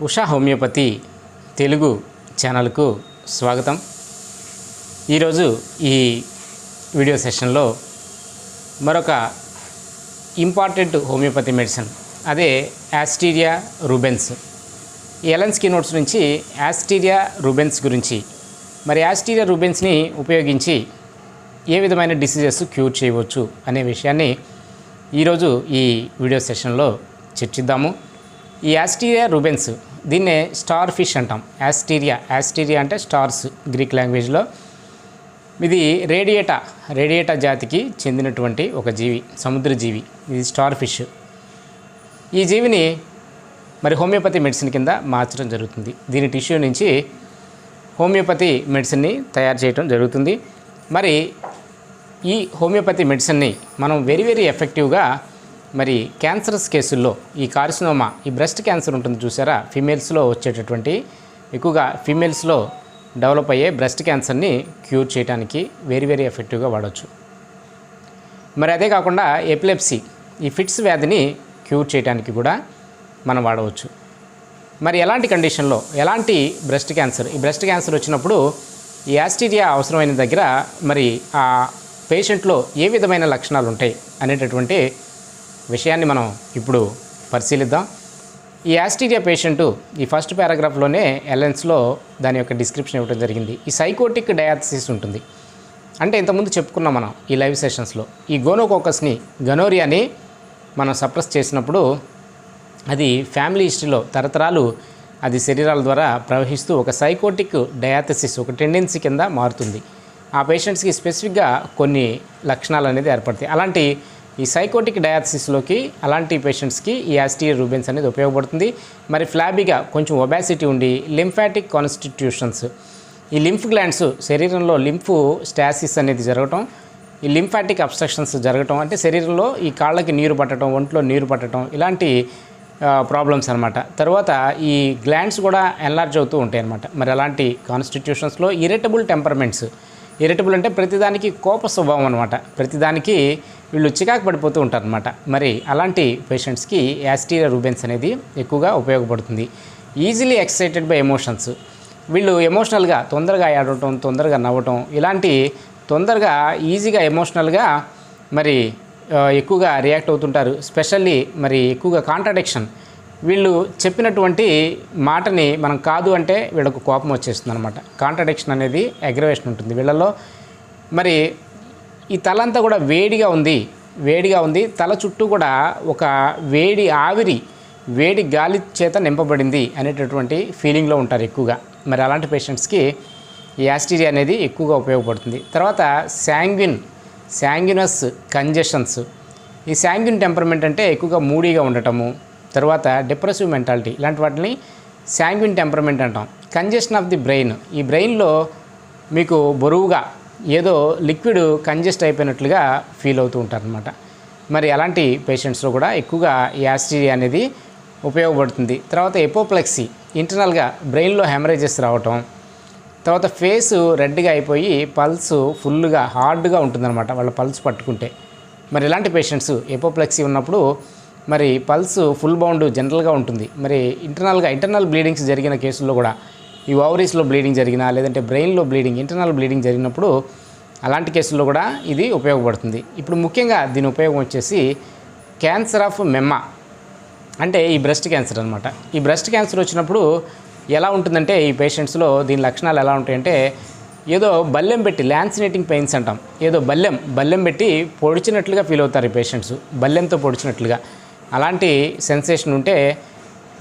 Usha homeopathy Telugu ఛానల్కు స్వాగతం. ఈరోజు ఈ వీడియో సెషన్లో మరొక ఇంపార్టెంట్ హోమియోపతి మెడిసిన్, అదే యాస్టీరియా రూబెన్స్. ఈ ఎలెన్స్కీ నోట్స్ నుంచి యాస్టీరియా రూబెన్స్ గురించి, మరి యాస్టీరియా రూబెన్స్ని ఉపయోగించి ఏ విధమైన డిసీజెస్ క్యూర్ చేయవచ్చు అనే విషయాన్ని ఈరోజు ఈ వీడియో సెషన్లో చర్చిద్దాము. ఈ యాస్టీరియా రూబెన్స్, దీన్నే స్టార్ ఫిష్ అంటాం. యాస్టీరియా అంటే స్టార్స్ గ్రీక్ లాంగ్వేజ్లో. ఇది రేడియేటా జాతికి చెందినటువంటి ఒక జీవి, సముద్ర జీవి. ఇది స్టార్ ఫిష్. ఈ జీవిని మరి హోమియోపతి మెడిసిన్ కింద మార్చడం జరుగుతుంది. దీని టిష్యూ నుంచి హోమియోపతి మెడిసిన్ని తయారు చేయడం జరుగుతుంది. మరి ఈ హోమియోపతి మెడిసిన్ని మనం వెరీ ఎఫెక్టివ్గా మరి క్యాన్సరస్ కేసుల్లో, ఈ కార్సినోమా, ఈ బ్రెస్ట్ క్యాన్సర్ ఉంటుంది చూసారా, ఫీమేల్స్లో వచ్చేటటువంటి, ఎక్కువగా ఫీమేల్స్లో డెవలప్ అయ్యే బ్రెస్ట్ క్యాన్సర్ని క్యూర్ చేయడానికి వెరీ ఎఫెక్టివ్గా వాడవచ్చు. మరి అదే కాకుండా ఎపిలెప్సీ, ఈ ఫిట్స్ వ్యాధిని క్యూర్ చేయడానికి కూడా మనం వాడవచ్చు. మరి ఎలాంటి కండిషన్లో, ఎలాంటి బ్రెస్ట్ క్యాన్సర్, ఈ బ్రెస్ట్ క్యాన్సర్ వచ్చినప్పుడు ఈ యాస్టీరియా అవసరమైన దగ్గర మరి ఆ పేషెంట్లో ఏ విధమైన లక్షణాలు ఉంటాయి అనేటటువంటి విషయాన్ని మనం ఇప్పుడు పరిశీలిద్దాం. ఈ యాస్టీరియా పేషెంటు ఈ ఫస్ట్ పారాగ్రాఫ్లోనే ఎలెన్స్లో దాని యొక్క డిస్క్రిప్షన్ ఇవ్వడం జరిగింది. ఈ సైకోటిక్ డయాథసిస్ ఉంటుంది. అంటే ఇంతకుముందు చెప్పుకున్నాం మనం ఈ లైవ్ సెషన్స్లో, ఈ గోనోకోకస్ని, గనోరియాని మనం సప్రెస్ చేసినప్పుడు అది ఫ్యామిలీ హిస్టరీలో తరతరాలు అది శరీరాల ద్వారా ప్రవహిస్తూ ఒక సైకోటిక్ డయాథసిస్, ఒక టెండెన్సీ కింద మారుతుంది. ఆ పేషెంట్స్కి స్పెసిఫిక్గా కొన్ని లక్షణాలు అనేది ఏర్పడతాయి. అలాంటి ఈ సైకోటిక్ డయాథసిస్లోకి, అలాంటి పేషెంట్స్కి ఈ యాస్టీరియా రూబెన్స్ అనేది ఉపయోగపడుతుంది. మరి ఫ్లాబీగా, కొంచెం ఒబాసిటీ ఉండి, లింఫాటిక్ కాన్స్టిట్యూషన్స్, ఈ లింఫ్ గ్లాండ్స్, శరీరంలో లింఫ్ స్టాసిస్ అనేది జరగటం, ఈ లింఫాటిక్ అబ్స్ట్రక్షన్స్ జరగటం, అంటే శరీరంలో ఈ కాళ్ళకి నీరు పట్టడం, ఒంట్లో నీరు పట్టడం, ఇలాంటి ప్రాబ్లమ్స్ అనమాట. తర్వాత ఈ గ్లాండ్స్ కూడా ఎన్లార్జ్ అవుతూ ఉంటాయి అన్నమాట. మరి అలాంటి కాన్స్టిట్యూషన్స్లో ఇరిటబుల్ టెంపర్మెంట్స్, ఇరిటబుల్ అంటే ప్రతిదానికి కోప స్వభావం అనమాట, ప్రతిదానికి వీళ్ళు చికాకు పడిపోతూ ఉంటారు అనమాట. మరి అలాంటి పేషెంట్స్కి యాస్టీరియా రూబెన్స్ అనేది ఎక్కువగా ఉపయోగపడుతుంది. ఈజీలీ ఎక్సైటెడ్ బై ఎమోషన్స్, వీళ్ళు ఎమోషనల్గా తొందరగా ఆడటం, తొందరగా నవ్వటం, ఇలాంటి తొందరగా ఈజీగా ఎమోషనల్గా మరి ఎక్కువగా రియాక్ట్ అవుతుంటారు. స్పెషల్లీ మరి ఎక్కువగా కాంట్రాడిక్షన్, వీళ్ళు చెప్పినటువంటి మాటని మనం కాదు అంటే వీళ్ళకు కోపం వచ్చేస్తుంది అనమాట. కాంట్రాడిక్షన్ అనేది అగ్రవేషన్ ఉంటుంది వీళ్ళలో. మరి ఈ తలంతా కూడా వేడిగా ఉంది, తల చుట్టూ కూడా ఒక వేడి ఆవిరి, వేడి గాలి చేత నింపబడింది అనేటటువంటి ఫీలింగ్లో ఉంటారు ఎక్కువగా. మరి అలాంటి పేషెంట్స్కి ఈ యాస్టీరియా అనేది ఎక్కువగా ఉపయోగపడుతుంది. తర్వాత శాంగ్యునస్ కంజెషన్స్, ఈ శాంగ్యున్ టెంపర్మెంట్ అంటే ఎక్కువగా మూడీగా ఉండటము, తర్వాత డిప్రెసివ్ మెంటాలిటీ, ఇలాంటి వాటిని శాంగ్యున్ టెంపర్మెంట్ అంటాం. కంజెషన్ ఆఫ్ ది బ్రెయిన్, ఈ బ్రెయిన్లో మీకు బరువుగా ఏదో లిక్విడ్ కంజెస్ట్ అయిపోయినట్లుగా ఫీల్ అవుతూ ఉంటారనమాట. మరి అలాంటి పేషెంట్స్లో కూడా ఎక్కువగా ఈ యాస్టీరియా అనేది ఉపయోగపడుతుంది. తర్వాత ఎపోప్లెక్సీ, ఇంటర్నల్గా బ్రెయిన్లో హెమరేజెస్ రావటం, తర్వాత ఫేసు రెడ్గా అయిపోయి పల్స్ ఫుల్గా హార్డ్గా ఉంటుందన్నమాట వాళ్ళ పల్స్ పట్టుకుంటే. మరి ఇలాంటి పేషెంట్స్ ఎపోప్లెక్సీ ఉన్నప్పుడు మరి పల్స్ ఫుల్ బౌండ్ జనరల్గా ఉంటుంది. మరి ఇంటర్నల్ బ్లీడింగ్స్ జరిగిన కేసుల్లో కూడా, ఈ ఓవరీస్లో బ్లీడింగ్ జరిగినా, లేదంటే బ్రెయిన్లో బ్లీడింగ్, ఇంటర్నల్ బ్లీడింగ్ జరిగినప్పుడు అలాంటి కేసుల్లో కూడా ఇది ఉపయోగపడుతుంది. ఇప్పుడు ముఖ్యంగా దీని ఉపయోగం వచ్చేసి క్యాన్సర్ ఆఫ్ మెమ్మా, అంటే ఈ బ్రెస్ట్ క్యాన్సర్ అనమాట. ఈ బ్రెస్ట్ క్యాన్సర్ వచ్చినప్పుడు ఎలా ఉంటుందంటే ఈ పేషెంట్స్లో దీని లక్షణాలు ఎలా ఉంటాయంటే, ఏదో బల్లెం పెట్టి, ల్యాన్సినేటింగ్ పెయిన్స్ అంటాం, ఏదో బల్లెం పెట్టి పొడిచినట్లుగా ఫీల్ అవుతారు ఈ పేషెంట్స్, బల్లెంతో పొడిచినట్లుగా. అలాంటి సెన్సేషన్ ఉంటే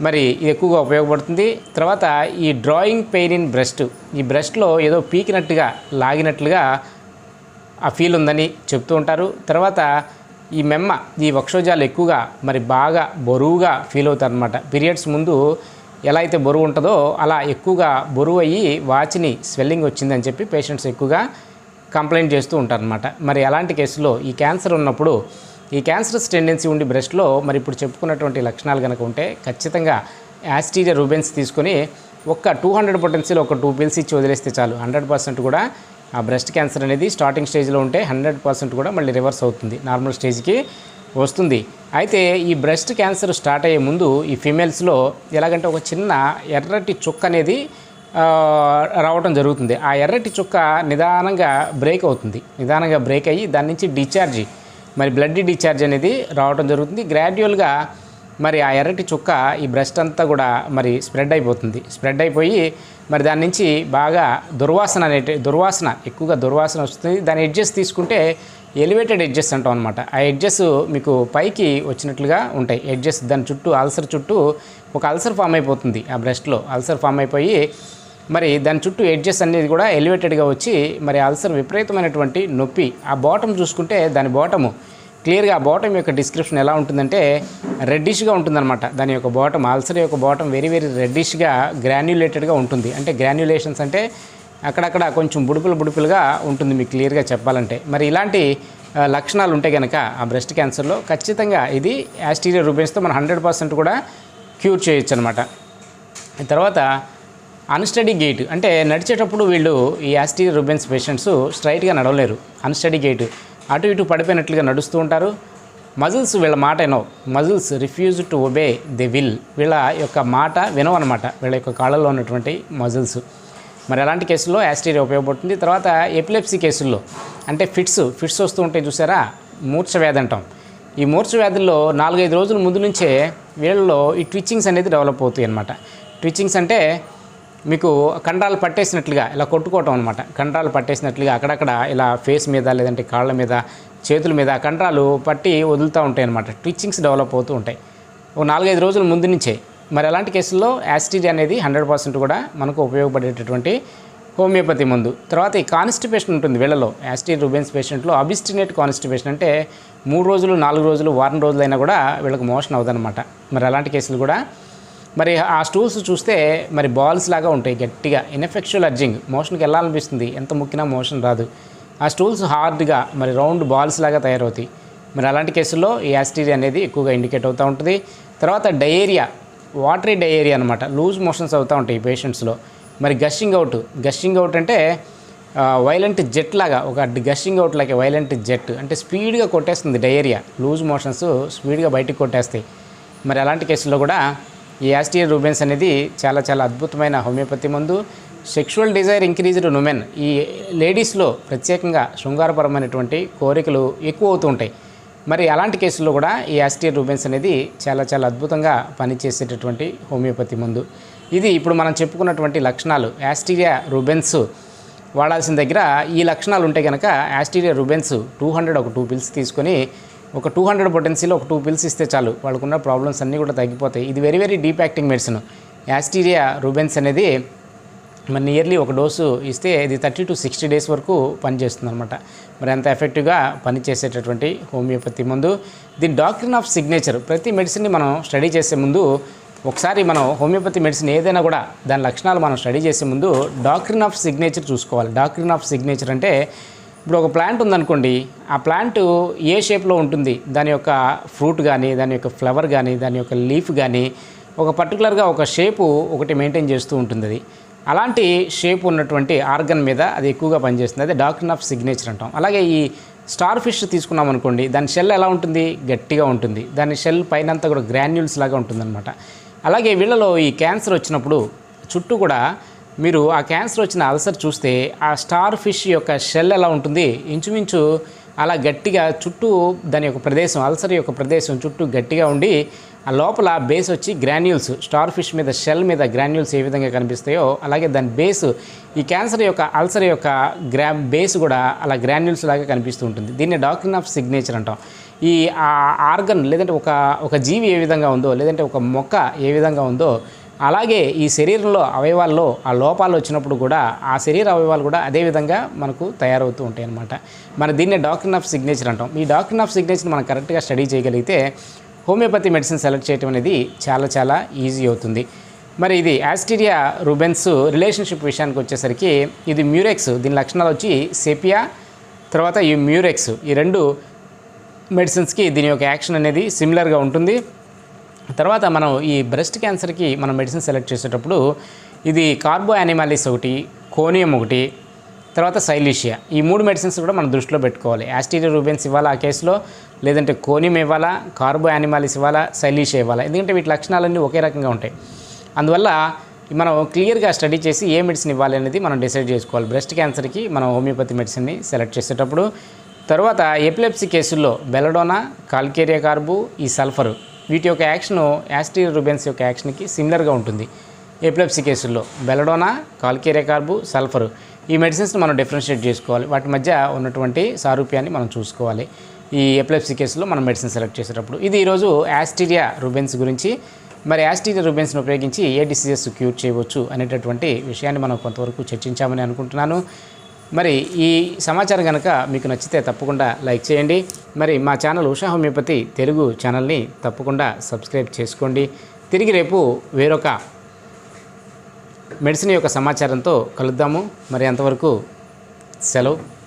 మరి ఇది ఎక్కువగా ఉపయోగపడుతుంది. తర్వాత ఈ డ్రాయింగ్ పెయిన్ ఇన్ బ్రెస్ట్, ఈ బ్రెస్ట్లో ఏదో పీకినట్టుగా, లాగినట్లుగా ఆ ఫీల్ ఉందని చెప్తూ ఉంటారు. తర్వాత ఈ మెమ్మ, ఈ వక్షోజాలు ఎక్కువగా మరి బాగా బరువుగా ఫీల్ అవుతారు అనమాట. పీరియడ్స్ ముందు ఎలా అయితే బరువు ఉంటుందో అలా ఎక్కువగా బరువు అయ్యి వాచిని స్వెల్లింగ్ వచ్చిందని చెప్పి పేషెంట్స్ ఎక్కువగా కంప్లైంట్ చేస్తూ ఉంటారనమాట. మరి అలాంటి కేసులో ఈ క్యాన్సర్ ఉన్నప్పుడు, ఈ క్యాన్సరస్ టెండెన్సీ ఉండి బ్రెస్ట్లో మరి ఇప్పుడు చెప్పుకున్నటువంటి లక్షణాలు కనుక ఉంటే ఖచ్చితంగా యాస్టీరియా రూబెన్స్ తీసుకొని ఒక 200 పొటెన్సీలో ఒక 2 పిల్స్ ఇచ్చి వదిలేస్తే చాలు, 100% కూడా ఆ బ్రెస్ట్ క్యాన్సర్ అనేది స్టార్టింగ్ స్టేజ్లో ఉంటే 100% కూడా మళ్ళీ రివర్స్ అవుతుంది, నార్మల్ స్టేజ్కి వస్తుంది. అయితే ఈ బ్రెస్ట్ క్యాన్సర్ స్టార్ట్ అయ్యే ముందు ఈ ఫీమేల్స్లో ఎలాగంటే ఒక చిన్న ఎర్రటి చుక్క అనేది రావటం జరుగుతుంది. ఆ ఎర్రటి చుక్క నిదానంగా బ్రేక్ అవుతుంది. నిదానంగా బ్రేక్ అయ్యి దాని నుంచి డిశ్చార్జ్, మరి బ్లడ్ డిశ్చార్జ్ అనేది రావటం జరుగుతుంది. గ్రాడ్యువల్గా మరి ఆ ఎర్రటి చుక్క ఈ బ్రెస్ట్ అంతా కూడా మరి స్ప్రెడ్ అయిపోతుంది. స్ప్రెడ్ అయిపోయి మరి దాని నుంచి బాగా దుర్వాసన ఎక్కువగా దుర్వాసన వస్తుంది. దాని ఎడ్జెస్ తీసుకుంటే ఎలివేటెడ్ ఎడ్జెస్ అంటాం అనమాట. ఆ ఎడ్జెస్ మీకు పైకి వచ్చినట్లుగా ఉంటాయి. ఎడ్జెస్ దాని చుట్టూ అల్సర్ చుట్టూ ఒక అల్సర్ ఫామ్ అయిపోతుంది. ఆ బ్రెస్ట్లో అల్సర్ ఫామ్ అయిపోయి మరి దాని చుట్టూ ఎడ్జెస్ అనేది కూడా ఎలివేటెడ్గా వచ్చి మరి అల్సర్ విపరీతమైనటువంటి నొప్పి. ఆ బాటమ్ చూసుకుంటే దాని బాటము క్లియర్గా, ఆ బాటమ్ యొక్క డిస్క్రిప్షన్ ఎలా ఉంటుందంటే రెడ్డిష్గా ఉంటుందన్నమాట. దాని యొక్క బాటమ్, అల్సర్ యొక్క బాటమ్ వెరీ వెరీ రెడ్డిష్గా గ్రాన్యులేటెడ్గా ఉంటుంది. అంటే గ్రాన్యులేషన్స్ అంటే అక్కడక్కడ కొంచెం బుడుపులుగా ఉంటుంది మీకు క్లియర్గా చెప్పాలంటే. మరి ఇలాంటి లక్షణాలు ఉంటే కనుక ఆ బ్రెస్ట్ క్యాన్సర్లో ఖచ్చితంగా ఇది యాస్టీరియా రూబెన్స్తో మనం 100% కూడా క్యూర్ చేయొచ్చు అనమాట. తర్వాత అన్స్టడీ గెయిట్, అంటే నడిచేటప్పుడు వీళ్ళు ఈ యాస్టీరియా రూబెన్స్ పేషెంట్స్ స్ట్రైట్గా నడవలేరు. అన్స్టడీ గెయిట్, అటు ఇటు పడిపోయినట్లుగా నడుస్తూ ఉంటారు. మజిల్స్ వీళ్ళ మాట వినవు. Muscles refuse to obey the will, వీళ్ళ యొక్క మాట వినవు అనమాట, వీళ్ళ యొక్క కాళ్ళలో ఉన్నటువంటి మజిల్స్. మరి అలాంటి కేసుల్లో యాస్టీరియా ఉపయోగపడుతుంది. తర్వాత ఎపిలెప్సీ కేసుల్లో అంటే ఫిట్స్ వస్తూ ఉంటాయి చూసారా, మూర్ఛ వ్యాధి అంటాం. ఈ మూర్ఛ వ్యాధుల్లో 4-5 రోజుల ముందు నుంచే వీళ్ళలో ఈ ట్విచ్చింగ్స్ అనేది డెవలప్ అవుతాయి అనమాట. ట్విచ్చింగ్స్ అంటే మీకు కండరాలు పట్టేసినట్లుగా ఇలా కొట్టుకోవటం అనమాట. కండరాలు పట్టేసినట్లుగా అక్కడక్కడ ఇలా ఫేస్ మీద లేదంటే కాళ్ళ మీద చేతుల మీద కండరాలు పట్టి వదులుతూ ఉంటాయి అనమాట. ట్విచ్చింగ్స్ డెవలప్ అవుతూ ఉంటాయి ఓ 4-5 రోజుల ముందు నుంచే. మరి అలాంటి కేసుల్లో యాస్టీరియా అనేది 100% కూడా మనకు ఉపయోగపడేటటువంటి హోమియోపతి మందు. తర్వాత ఈ కాన్స్టిపేషన్ ఉంటుంది వీళ్ళలో. యాస్టీరియా రూబెన్స్ పేషెంట్లో అబిస్టినేట్ కాన్స్టిపేషన్ అంటే 3 రోజులు 4 రోజులు వారం రోజులైనా కూడా వీళ్ళకి మోషన్ అవ్వదన్నమాట. మరి అలాంటి కేసులు కూడా మరి ఆ స్టూల్స్ చూస్తే మరి బాల్స్ లాగా ఉంటాయి, గట్టిగా ఇన్ఎఫెక్చువల్ అర్జింగ్, మోషన్కి వెళ్ళాలనిపిస్తుంది, ఎంత మొక్కినా మోషన్ రాదు. ఆ స్టూల్స్ హార్డ్గా మరి రౌండ్ బాల్స్ లాగా తయారవుతాయి. మరి అలాంటి కేసుల్లో ఈ యాస్టీరియా అనేది ఎక్కువగా ఇండికేట్ అవుతూ ఉంటుంది. తర్వాత డయేరియా, వాటరీ డయేరియా అనమాట, లూజ్ మోషన్స్ అవుతూ ఉంటాయి ఈ పేషెంట్స్లో. మరి గషింగ్ అవుట్ అంటే వైలెంట్ జెట్ లాగా, ఒక గషింగ్ అవుట్ లాగా వైలెంట్ జెట్ అంటే స్పీడ్గా కొట్టేస్తుంది డయేరియా, లూజ్ మోషన్స్ స్పీడ్గా బయటికి కొట్టేస్తాయి. మరి అలాంటి కేసుల్లో కూడా ఈ యాస్టీరియా రూబెన్స్ అనేది చాలా చాలా అద్భుతమైన హోమియోపతి మందు. సెక్షువల్ డిజైర్ ఇంక్రీజ్డ్ ఉమెన్, ఈ లేడీస్లో ప్రత్యేకంగా శృంగారపరమైనటువంటి కోరికలు ఎక్కువ అవుతూ ఉంటాయి. మరి అలాంటి కేసుల్లో కూడా ఈ యాస్టీరియా రూబెన్స్ అనేది చాలా చాలా అద్భుతంగా పనిచేసేటటువంటి హోమియోపతి మందు. ఇది ఇప్పుడు మనం చెప్పుకున్నటువంటి లక్షణాలు. యాస్టీరియా రూబెన్స్ వాడాల్సిన దగ్గర ఈ లక్షణాలు ఉంటే కనుక యాస్టీరియా రూబెన్స్ 200 ఒక 2 పిల్స్ తీసుకొని ఒక 200 పొటెన్సీలో ఒక 2 పిల్స్ ఇస్తే చాలు, వాళ్ళకున్న ప్రాబ్లమ్స్ అన్నీ కూడా తగ్గిపోతాయి. ఇది very very deep acting medicine. Asterias rubens అనేది మన నియర్లీ ఒక డోసు ఇస్తే ఇది 30 to 60 డేస్ వరకు పనిచేస్తుంది అనమాట. మరి అంత ఎఫెక్టివ్గా పనిచేసేటటువంటి హోమియోపతి మందు. దీని డాక్ట్రిన్ ఆఫ్ సిగ్నేచర్, ప్రతి మెడిసిన్ని మనం స్టడీ చేసే ముందు ఒకసారి మనం హోమియోపతి మెడిసిన్ ఏదైనా కూడా దాని లక్షణాలు మనం స్టడీ చేసే ముందు డాక్ట్రిన్ ఆఫ్ సిగ్నేచర్ చూసుకోవాలి. డాక్ట్రిన్ ఆఫ్ సిగ్నేచర్ అంటే ఇప్పుడు ఒక ప్లాంట్ ఉందనుకోండి, ఆ ప్లాంట్ ఏ షేప్లో ఉంటుంది, దాని యొక్క ఫ్రూట్ కానీ దాని యొక్క ఫ్లవర్ కానీ దాని యొక్క లీఫ్ కానీ ఒక పర్టికులర్గా ఒక షేపు ఒకటి మెయింటైన్ చేస్తూ ఉంటుంది. అది అలాంటి షేప్ ఉన్నటువంటి ఆర్గన్ మీద అది ఎక్కువగా పనిచేస్తుంది. అదే డాక్ట్రిన్ ఆఫ్ సిగ్నేచర్ అంటాం. అలాగే ఈ స్టార్ ఫిష్ తీసుకున్నాం అనుకోండి, దాని షెల్ ఎలా ఉంటుంది, గట్టిగా ఉంటుంది. దాని షెల్ పైనంతా కూడా గ్రాన్యూల్స్ లాగా ఉంటుందన్నమాట. అలాగే వీళ్ళలో ఈ క్యాన్సర్ వచ్చినప్పుడు చుట్టూ కూడా మీరు ఆ క్యాన్సర్ వచ్చిన అల్సర్ చూస్తే ఆ స్టార్ ఫిష్ యొక్క షెల్ ఎలా ఉంటుంది, ఇంచుమించు అలా గట్టిగా చుట్టూ దాని యొక్క ప్రదేశం, అల్సర్ యొక్క ప్రదేశం చుట్టూ గట్టిగా ఉండి ఆ లోపల బేస్ వచ్చి గ్రాన్యూల్స్, స్టార్ ఫిష్ మీద షెల్ మీద గ్రాన్యూల్స్ ఏ విధంగా కనిపిస్తాయో అలాగే దాని బేస్ ఈ క్యాన్సర్ యొక్క అల్సర్ యొక్క బేస్ కూడా అలా గ్రాన్యూల్స్ లాగా కనిపిస్తూ ఉంటుంది. దీన్ని డాక్ట్రిన్ ఆఫ్ సిగ్నేచర్ అంటాం. ఈ ఆర్గన్ లేదంటే ఒక జీవి ఏ విధంగా ఉందో లేదంటే ఒక మొక్క ఏ విధంగా ఉందో అలాగే ఈ శరీరంలో అవయవాల్లో ఆ లోపాలు వచ్చినప్పుడు కూడా ఆ శరీర అవయవాలు కూడా అదే విధంగా మనకు తయారవుతూ ఉంటాయి అన్నమాట. మన దీన్నే డాక్ట్రిన్ ఆఫ్ సిగ్నేచర్ అంటాం. ఈ డాక్ట్రిన్ ఆఫ్ సిగ్నేచర్ మనం కరెక్ట్గా స్టడీ చేయగలిగితే హోమియోపతి మెడిసిన్ సెలెక్ట్ చేయడం అనేది చాలా చాలా ఈజీ అవుతుంది. మరి ఇది యాస్టీరియా రూబెన్స్ రిలేషన్షిప్ విషయానికి వచ్చేసరికి ఇది మ్యూరెక్స్, దీని లక్షణాలు వచ్చి సెపియా తర్వాత ఈ మ్యూరెక్స్, ఈ 2 మెడిసిన్స్కి దీని యొక్క యాక్షన్ అనేది సిమిలర్గా ఉంటుంది. తర్వాత మనం ఈ బ్రెస్ట్ క్యాన్సర్కి మనం మెడిసిన్ సెలెక్ట్ చేసేటప్పుడు ఇది కార్బో యానిమాలిస్ ఒకటి, కోనియం ఒకటి, తర్వాత సైలీషియా, ఈ 3 మెడిసిన్స్ కూడా మనం దృష్టిలో పెట్టుకోవాలి. యాస్టీరియా రూబెన్స్ ఇవాళ ఆ కేసులో లేదంటే కోనియం ఇవ్వాలా, కార్బో యానిమాలిస్ ఇవ్వాలా, సైలీష్ ఇవ్వాలా, ఎందుకంటే వీటి లక్షణాలన్నీ ఒకే రకంగా ఉంటాయి. అందువల్ల మనం క్లియర్గా స్టడీ చేసి ఏ మెడిసిన్ ఇవ్వాలి అనేది మనం డిసైడ్ చేసుకోవాలి. బ్రెస్ట్ క్యాన్సర్కి మనం హోమియోపతి మెడిసిన్ని సెలెక్ట్ చేసేటప్పుడు. తర్వాత ఎపిలెప్సీ కేసుల్లో బెలడోనా, కాల్కేరియా కార్బు, ఈ సల్ఫర్ వీటి యొక్క యాక్షన్ యాస్టీరియర్ రుబెన్స్ యొక్క యాక్షన్కి సిమిలర్గా ఉంటుంది. ఎపిలెప్సీ కేసుల్లో బెలడోనా, కాల్కేరియా కార్బు, సల్ఫర్ ఈ మెడిసిన్స్ని మనం డిఫరెన్షియేట్ చేసుకోవాలి. వాటి మధ్య ఉన్నటువంటి సారూప్యాన్ని మనం చూసుకోవాలి ఈ ఎపిలెప్సీ కేసులో మనం మెడిసిన్ సెలెక్ట్ చేసేటప్పుడు. ఇది ఈరోజు యాస్టీరియా రుబెన్స్ గురించి. మరి యాస్టీరియా రుబెన్స్ను ఉపయోగించి ఏ డిసీజెస్ క్యూర్ చేయవచ్చు అనేటటువంటి విషయాన్ని మనం కొంతవరకు చర్చించామని అనుకుంటున్నాను. మరి ఈ సమాచారం కనుక మీకు నచ్చితే తప్పకుండా లైక్ చేయండి. మరి మా ఛానల్ ఉషా హోమియోపతి తెలుగు ఛానల్ని తప్పకుండా సబ్స్క్రైబ్ చేసుకోండి. తిరిగి రేపు వేరొక మెడిసిన్ యొక్క సమాచారంతో కలుద్దాము. మరి అంతవరకు సెలవు.